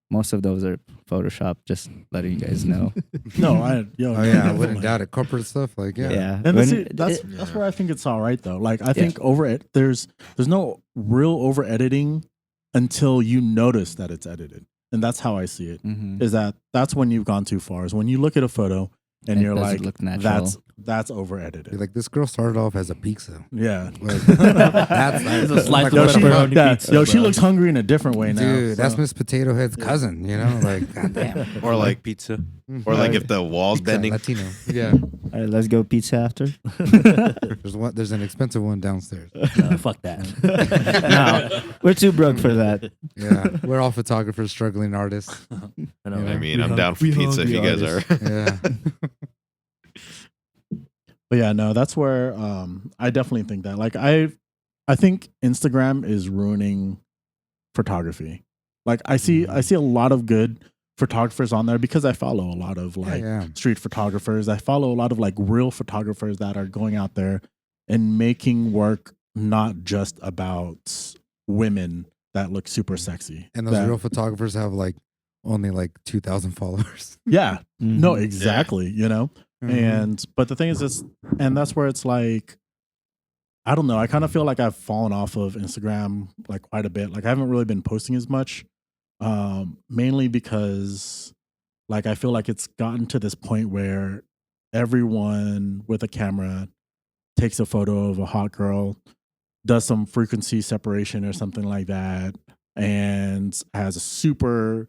most of those are Photoshop. Just letting you guys know. No, Oh yeah, I definitely. wouldn't doubt it. Corporate stuff, like yeah. And When that's it- that's where I think it's all right though. Like I think there's no real over editing until you notice that it's edited, and that's how I see it. Mhm. Is that's when you've gone too far? Is when you look at a photo and It you're doesn't like, look natural. that's over edited. You're like, this girl started off as a pizza. Yeah. Like, that's It's a slice like, of what the fuck? pepperoni pizza. yo, she bro. looks hungry in a different way now. Dude, that's so. Miss Potato Head's cousin, you know? Like, goddamn. Or like pizza. or like if the wall's Pizza, bending. Latino. Yeah. All right, let's go pizza after. There's an expensive one downstairs. No, fuck that. No, we're too broke for that. Yeah. We're all photographers, struggling artists. I know, Yeah. I right? mean, I'm down for pizza if you guys are. Yeah. But yeah, no, that's where I definitely think that. Like I think Instagram is ruining photography. Like I see a lot of good photographers on there because I follow a lot of like Yeah. street photographers. I follow a lot of like real photographers that are going out there and making work not just about women that look super sexy. And those That- real photographers have like only like 2,000 followers. yeah, no, Mhm. exactly, you know? Mm-hmm. And but the thing is and that's where it's like I don't know, I kind of feel like I've fallen off of Instagram like quite a bit. Like I haven't really been posting as much, mainly because like I feel like it's gotten to this point where everyone with a camera takes a photo of a hot girl, does some frequency separation or something like that, and has a super,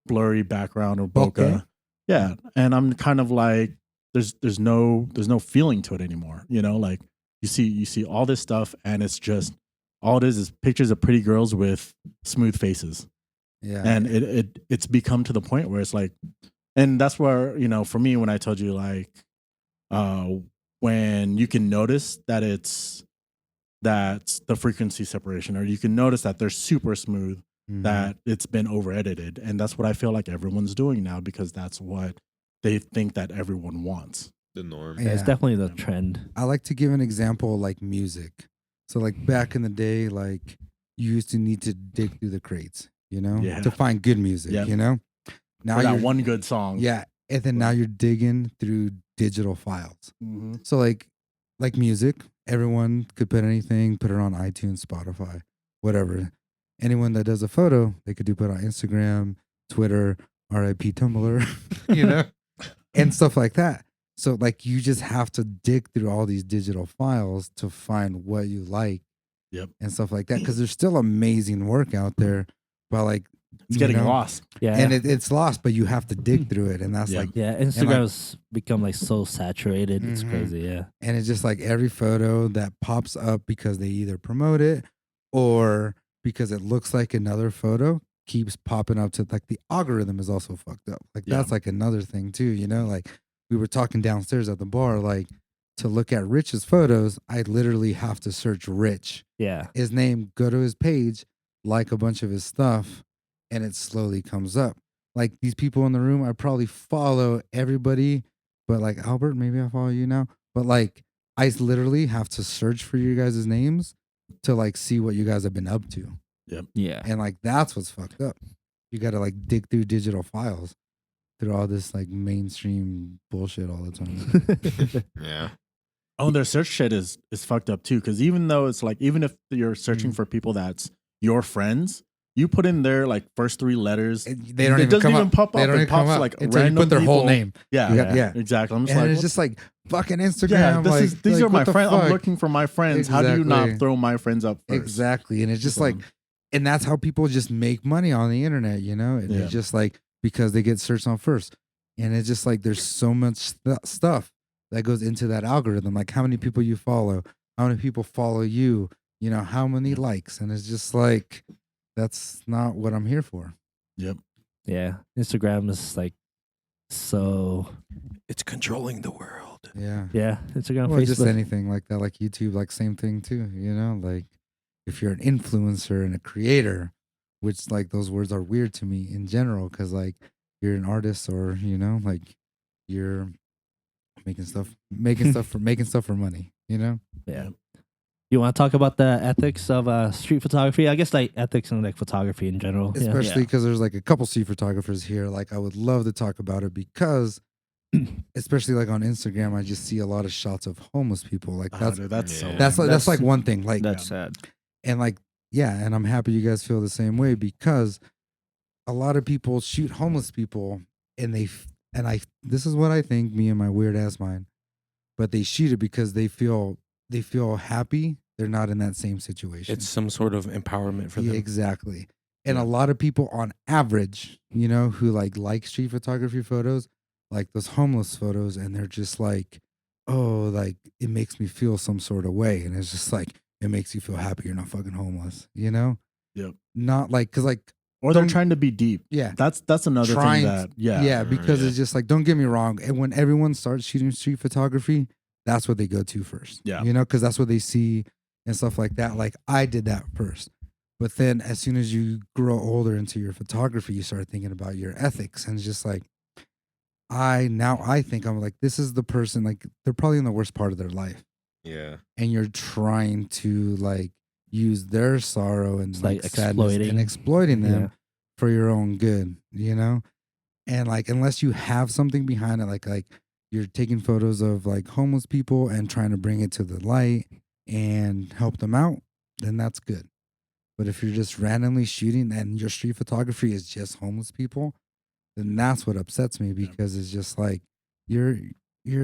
blurry background or bokeh. Okay. Yeah, and I'm kind of like, there's no feeling to it anymore. Like you see all this stuff, and it's just all it is pictures of pretty girls with smooth faces, Yeah. and it's become to the point where it's like, and that's where for me when I told you like, when you can notice that's the frequency separation, or you can notice that they're super smooth, Mhm. that it's been over edited, and that's what I feel like everyone's doing now because that's what they think that everyone wants. The norm. Yeah, it's Yeah. definitely the trend. I like to give an example like music. So like back in the day, like you used to need to dig through the crates, Yeah. to find good music, Yep. Now Or that you're- one good song. Yeah. And then now you're digging through digital files. Mm-hmm. So like music, everyone could put anything, put it on iTunes, Spotify, whatever. Anyone that does a photo, they could put it on Instagram, Twitter, RIP Tumblr, and stuff like that. So like you just have to dig through all these digital files to find what you like. Yep. And stuff like that. Because there's still amazing work out there. But like It's getting lost. Yeah. And it's lost, but you have to dig through it. And that's Yeah. like yeah, Instagram's become like so saturated. It's Mhm. crazy. Yeah. and it's just like every photo that pops up because they either promote it or because it looks like another photo keeps popping up to like the algorithm is also fucked up. Like Yeah. that's like another thing too, like we were talking downstairs at the bar, like to look at Rich's photos, I literally have to search Rich, Yeah. his name, go to his page, like a bunch of his stuff, and it slowly comes up. Like these people in the room, I probably follow everybody, but like Albert, maybe I follow you now. But like I literally have to search for you guys' names to like see what you guys have been up to. Yeah. And like that's what's fucked up. You gotta like dig through digital files through all this like mainstream bullshit all the time. Yeah. Oh, their search shit is fucked up too. Because even though it's like, even if you're searching for people that's your friends, you put in their like first three letters. They don't It even doesn't come even up. pop up. They don't It even come pops up like until you random put their whole people. name. Yeah, Yeah. exactly. I'm just And like, it's what- just like fucking Instagram. yeah, like, these like, are my what the friends. I'm fuck? looking for my friends. How do you not Exactly. throw my friends up first? Exactly. And it's just So- like, and that's how people just make money on the internet, And Yeah. it's just like, because they get searched on first. And it's just like, there's so much stuff that goes into that algorithm. Like how many people you follow, how many people follow you, how many likes. And it's just like, that's not what I'm here for. Yeah. Instagram is like so. It's controlling the world. Yeah. Yeah. Instagram, Well, Facebook. just anything like that, like YouTube, like same thing too, like if you're an influencer and a creator, which like those words are weird to me in general, because like you're an artist or, like you're making stuff for money. You know. Yeah. You want to talk about the ethics of street photography? I guess like ethics and like photography in general. Yeah. Especially because there's like a couple street photographers here. Like I would love to talk about it because, especially like on Instagram, I just see a lot of shots of homeless people. Like Oh, dude, that's like one thing. Like That's sad. and like yeah, and I'm happy you guys feel the same way because a lot of people shoot homeless people and this is what I think, me and my weird ass mind, but they shoot it because they feel happy they're not in that same situation. It's some sort of empowerment for Yeah, them. exactly. And Yeah. a lot of people on average, you know, who like street photography photos, like those homeless photos, and they're just like, oh, like it makes me feel some sort of way. And it's just like, it makes you feel happy you're not fucking homeless, you know? Yep. Not like, cause like, Or they're Don't- trying to be deep. yeah. That's another Trying thing that Yeah, because Yeah. it's just like, don't get me wrong. And when everyone starts shooting street photography, that's what they go to first. Yeah. You know, because that's what they see and stuff like that. Like I did that first. But then as soon as you grow older into your photography, you start thinking about your ethics. And it's just like, I think I'm like, this is the person, like they're probably in the worst part of their life. Yeah. And you're trying to like use their sorrow and It's like like sadness exploiting. and exploiting them Yeah. for your own good, you know? And like unless you have something behind it, like you're taking photos of like homeless people and trying to bring it to the light and help them out, then that's good. But if you're just randomly shooting and your street photography is just homeless people, then that's what upsets me because it's just like you're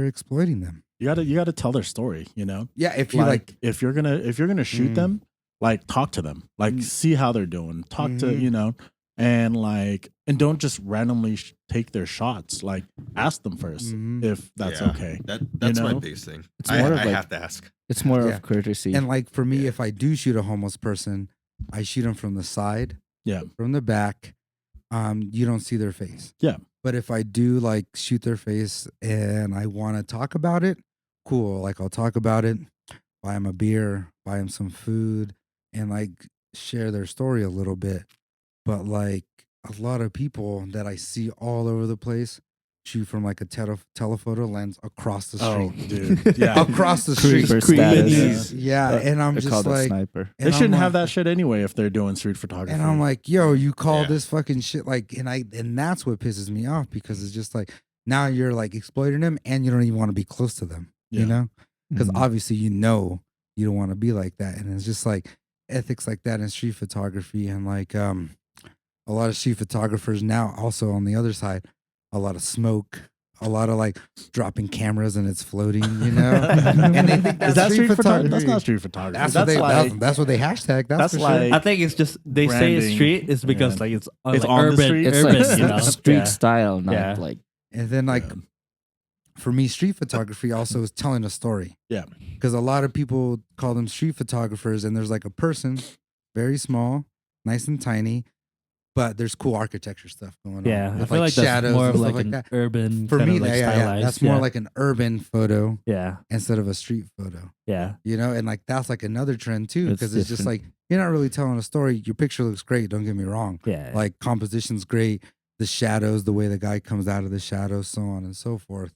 exploiting them. you gotta tell their story, you know? Yeah, if you Like if you're gonna shoot Mm. them, like talk to them. Like Mm. see how they're doing. Talk to, Mhm. you know, and like and don't just randomly take their shots. Like ask them first Mhm. if that's Yeah. okay. That's my know? biggest thing. It's I more of like- have to ask. It's more Yeah. of courtesy. And like for me, Yeah. if I do shoot a homeless person, I shoot them from the side, Yeah. from the back. You don't see their face. Yeah. But if I do like shoot their face and I want to talk about it, cool. Like I'll talk about it, buy them a beer, buy them some food, and like share their story a little bit. But like a lot of people that I see all over the place shoot from like a telephoto lens across the Oh, street. dude. Yeah. Across the street. Creeper Creepy. status. Yeah. And I'm They're just called a like, sniper. and They shouldn't I'm have like- that shit anyway if they're doing street photography. And I'm like, yo, you call Yeah. this fucking shit like, and that's what pisses me off because it's just like now you're like exploiting them and you don't even want to be close to them, Yeah. you know? Because Mhm. obviously you know you don't want to be like that, and it's just like ethics like that in street photography, and like a lot of street photographers now also on the other side, a lot of smoke. A lot of like dropping cameras and it's floating, you know, and they think that's is that street photography? photography. That's not street photography. That's, That's, what they. like That's what they hashtag. That's, that's for like- sure. I think it's just they say it's Branding. street is because Yeah. like it's, It's like on the urban, street. It's urban, like you know? street Yeah. style, not Yeah. like And then like Yeah. for me, street photography also is telling a story. Yeah. Because a lot of people call them street photographers, and there's like a person, very small, nice and tiny, but there's cool architecture stuff going on. Yeah, I with, feel like that's shadows more and of stuff like an that. urban For kind me, of like yeah, stylized. that's more yeah. like an urban photo yeah, instead of a street photo. yeah, You know, and like that's like another trend too, It's because it's just different. like you're not really telling a story. Your picture looks great. Don't get me wrong. yeah. Like composition's great, the shadows, the way the guy comes out of the shadows, so on and so forth.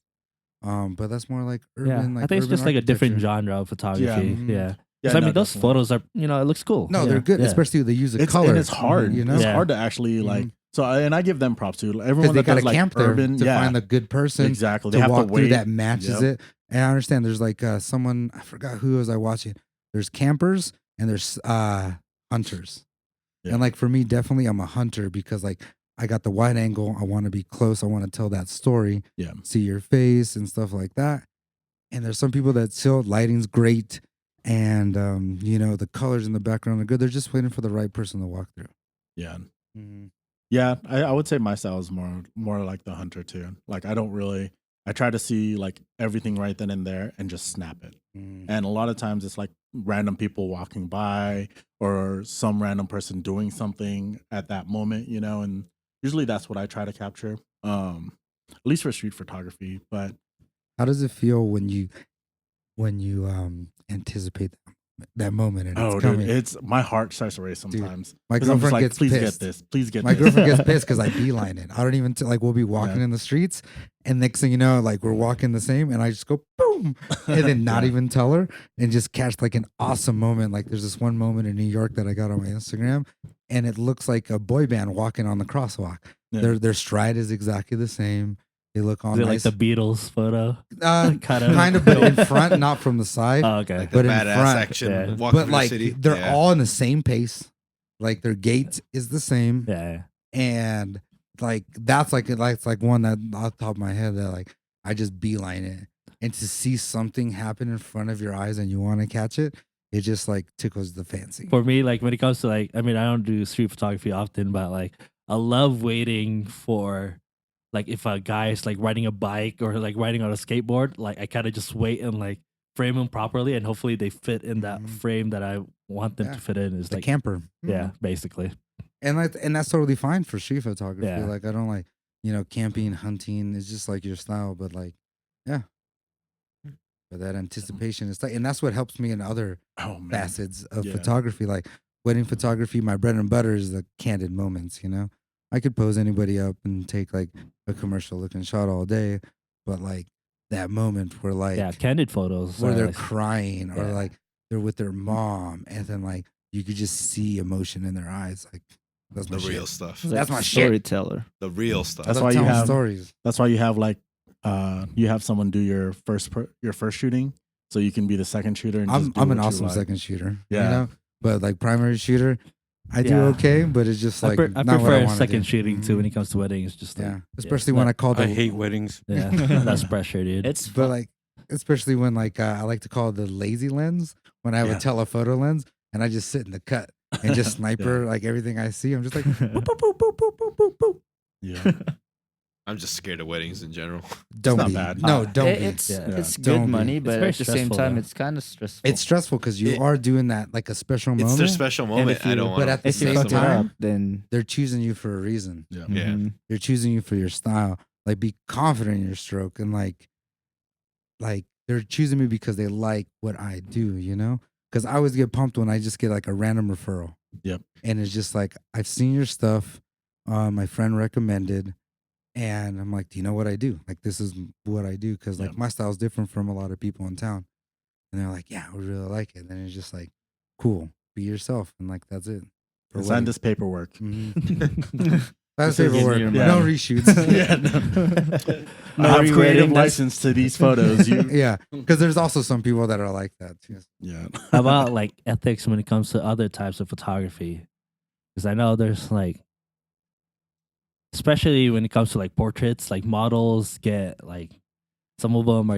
But that's more like urban. yeah. Like I think it's urban just like a different architecture. genre of photography. Yeah. Yeah, Mhm. 'Cause, I mean, those photos are, you know, it looks cool. No, Yeah, they're good, yeah. especially they use the It's color. and it's hard. you know, It's Yeah. hard to actually like. Mhm. So and I give them props too. because Everyone they that got does to like camp there urban, to yeah, find the good person exactly. to They have walk to wait. through that matches Yep. it. And I understand. There's like someone I forgot who was I watching. There's campers and there's hunters. Yeah. And like for me, definitely I'm a hunter because like I got the wide angle. I want to be close. I want to tell that story. Yeah. See your face and stuff like that. And there's some people that still lighting's great, and you know the colors in the background are good. They're just waiting for the right person to walk through. Yeah. Mm-hmm. Yeah, I would say my style is more like the hunter too. Like I try to see like everything right then and there and just snap it. And a lot of times it's like random people walking by or some random person doing something at that moment, you know, and usually that's what I try to capture. At least for street photography. But How does it feel when you anticipate that moment, and Oh, it's dude, coming. it's my heart starts to race sometimes. My 'Cause I'm just girlfriend like, gets please pissed. get this. Please get My this. girlfriend gets pissed because I beeline it. I don't even like. We'll be walking Yeah. in the streets, and next thing you know, like we're walking the same, and I just go boom, and then not Yeah. even tell her, and just catch like an awesome moment. Like there's this one moment in New York that I got on my Instagram, and it looks like a boy band walking on the crosswalk. Yeah. Their stride is exactly the same. They look all Is it nice. like the Beatles photo? kind Kind of, but in front, not from the side. Oh, okay. Like But the in badass front, action yeah. walking But through like the city. they're Yeah. all in the same pace. Like their gait is the same. Yeah. And like that's like it's like one that off the top of my head that like I just beeline it, and to see something happen in front of your eyes and you want to catch it, it just like tickles the fancy. For me, like when it comes to like, I mean, I don't do street photography often, but like I love waiting for like if a guy is like riding a bike or like riding on a skateboard, like I kind of just wait and like frame them properly, and hopefully they fit in that Mhm. frame that I want them Yeah. to fit in. Is The like, camper, yeah, basically. and like and that's totally fine for street photography. Yeah. Like I don't like camping, hunting. It's just like your style, but like yeah. But that anticipation is like, and that's what helps me in other Oh man. facets of Yeah. photography. Like wedding photography, my bread and butter is the candid moments, I could pose anybody up and take like a commercial looking shot all day, but like that moment where like Yeah, candid photos. where are, they're like, crying or yeah. like they're with their mom and then like you could just see emotion in their eyes. Like that's my The shit. real stuff. It's That's like my shit. storyteller. The real stuff. That's I love why you telling have- stories. That's why you have like you have someone do your first shooting, so you can be the second shooter. And just do I'm an what you awesome like. second shooter. Yeah. But like primary shooter, I do Yeah. okay, but it's just like I not what prefer I wanna second do. shooting too when Mhm. it comes to weddings. Just like, Yeah, especially when I that- call the I hate weddings. yeah, that's pressure, dude. It's but like especially when like I like to call it the lazy lens when I have Yeah. a telephoto lens and I just sit in the cut and just sniper like everything I see. I'm just like boop, boop, boop, boop, boop, boop, boop, boop. Yeah. I'm just scared of weddings in general. Don't not be. bad. No, don't be. it's Yeah. it's Don't good be. money, It's but very at the same stressful, time, though. it's kind of stressful. It's stressful because you It- are doing that like a special It's moment. their special moment. if I you- don't but want at the if you same fuck it time, up, then They're choosing you for a reason. Yeah. mhm. They're choosing you for your style. Like be confident in your stroke and like they're choosing me because they like what I do, Because I always get pumped when I just get like a random referral. Yep. And it's just like I've seen your stuff. My friend recommended, and I'm like, do you know what I do? Like this is what I do because like Yep. my style's different from a lot of people in town. And they're like, yeah, we really like it. And then it's just like, cool, be yourself, and like that's it. For And sign wedding. this paperwork. Mhm. That's This is paperwork. in your No mind. reshoots. Yeah, No I have creative re-wedding, that's- license to these photos. You, Yeah, because there's also some people that are like that too. yeah. How about like ethics when it comes to other types of photography? Because I know there's like, especially when it comes to like portraits, like models get like, some of them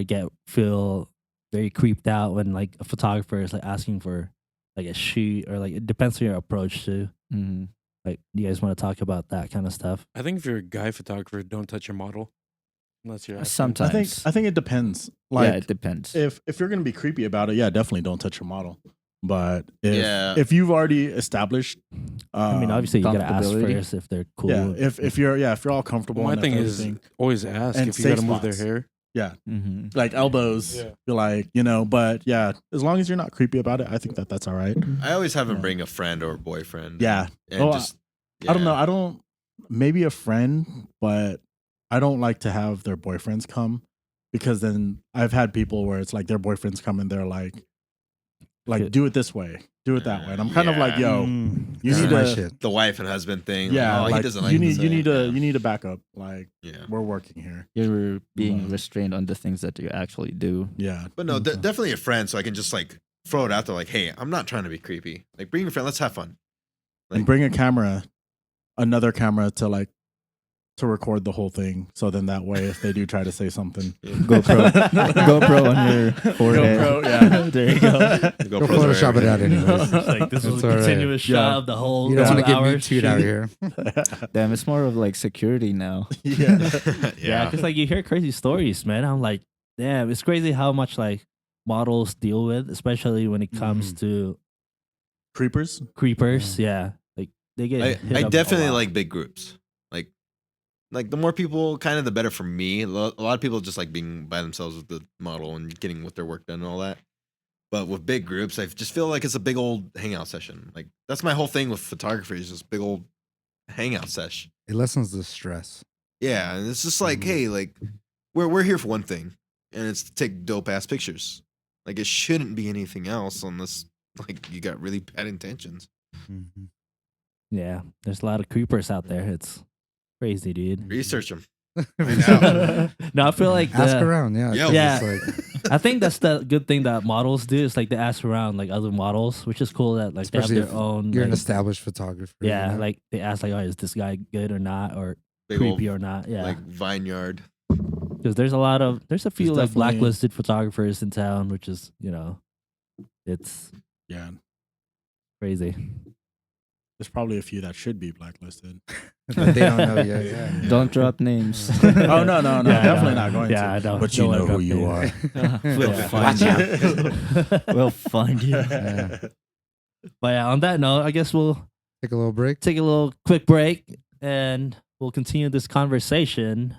feel very creeped out when like a photographer is like asking for like a shoot, or like it depends on your approach too. Mhm. Like, you guys want to talk about that kind of stuff? I think if you're a guy photographer, don't touch your model unless you're asking. Sometimes. I think it depends. Yeah, Like it depends. if you're gonna be creepy about it, yeah, definitely don't touch your model. But Yeah. if you've already established, I mean, obviously you gotta ask comfortability. first if they're cool. yeah, if you're all comfortable. My and thing if is everything- always ask And if you gotta safe move their spots. hair. yeah, Mhm. like elbows, Yeah. you're like, but yeah, as long as you're not creepy about it, I think that's all right. I always have him Yeah. bring a friend or a boyfriend. Yeah, And Oh, just, I don't yeah. know. Maybe a friend, but I don't like to have their boyfriends come, because then I've had people where it's like their boyfriends come and they're like do it this way, do it that way, and I'm kind of like, Yeah. yo, Mm. you This need is my to, shit. The wife and husband thing. yeah, Like, oh, like he doesn't like you this. need Yeah. you need to back up. Like Yeah. we're working here. You're being Mhm. restrained on the things that you actually do. Yeah, But no, So- definitely a friend, so I can just like throw it out there, like, hey, I'm not trying to be creepy. Like, bring your friend, let's have fun. and bring a camera, another camera to record the whole thing. So then that way, if they do try to say something, GoPro, GoPro on your forehead. GoPro, yeah. There you go. Go Photoshop it out anyways. It's like this It's was a all right. continuous shot Yeah. of the whole You don't want to 2 get me hours tooed out shoot. here. Damn, it's more of like security now. yeah. Yeah, because like you hear crazy stories, man. I'm like, damn, it's crazy how much like models deal with, especially when it comes to Creepers. creepers. Yeah, like they get. hit I up a definitely lot. like big groups. Like the more people, kind of the better for me. A lot of people just like being by themselves with the model and getting with their work done and all that. But with big groups, I just feel like it's a big old hangout session. Like that's my whole thing with photography is just big old hangout sesh. It lessens the stress. Yeah, and it's just like, Mhm. hey, like we're here for one thing, and it's to take dope ass pictures. Like it shouldn't be anything else unless like you got really bad intentions. Mhm. Yeah, there's a lot of creepers out there. It's crazy, dude. Research them. No, I feel like Ask the- around, yeah. Yeah. 'cause Yeah. it's like- I think that's the good thing that models do is like they ask around like other models, which is cool that like Especially they if have their own. you're an like- established photographer. you yeah, know? like they ask like, oh, is this guy good or not, or Big creepy old or not? Yeah, like vineyard. because there's a few like definitely- blacklisted photographers in town, which is it's Yeah. crazy. There's probably a few that should be blacklisted. But they don't know yet. Yeah. Don't drop names. Oh no, no, no, Yeah, definitely no. not going Yeah, I to. don't- But you don't know wanna who drop you are. names. We'll Yeah. find you. We'll find you. Yeah. But yeah, on that note, I guess we'll Take a little break. take a little quick break and we'll continue this conversation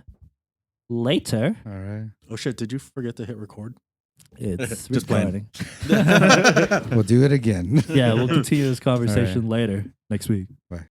later. All right. Oh shit! Did you forget to hit record? It's Just playing. recording. We'll do it again. Yeah, we'll continue this conversation later next week. Bye.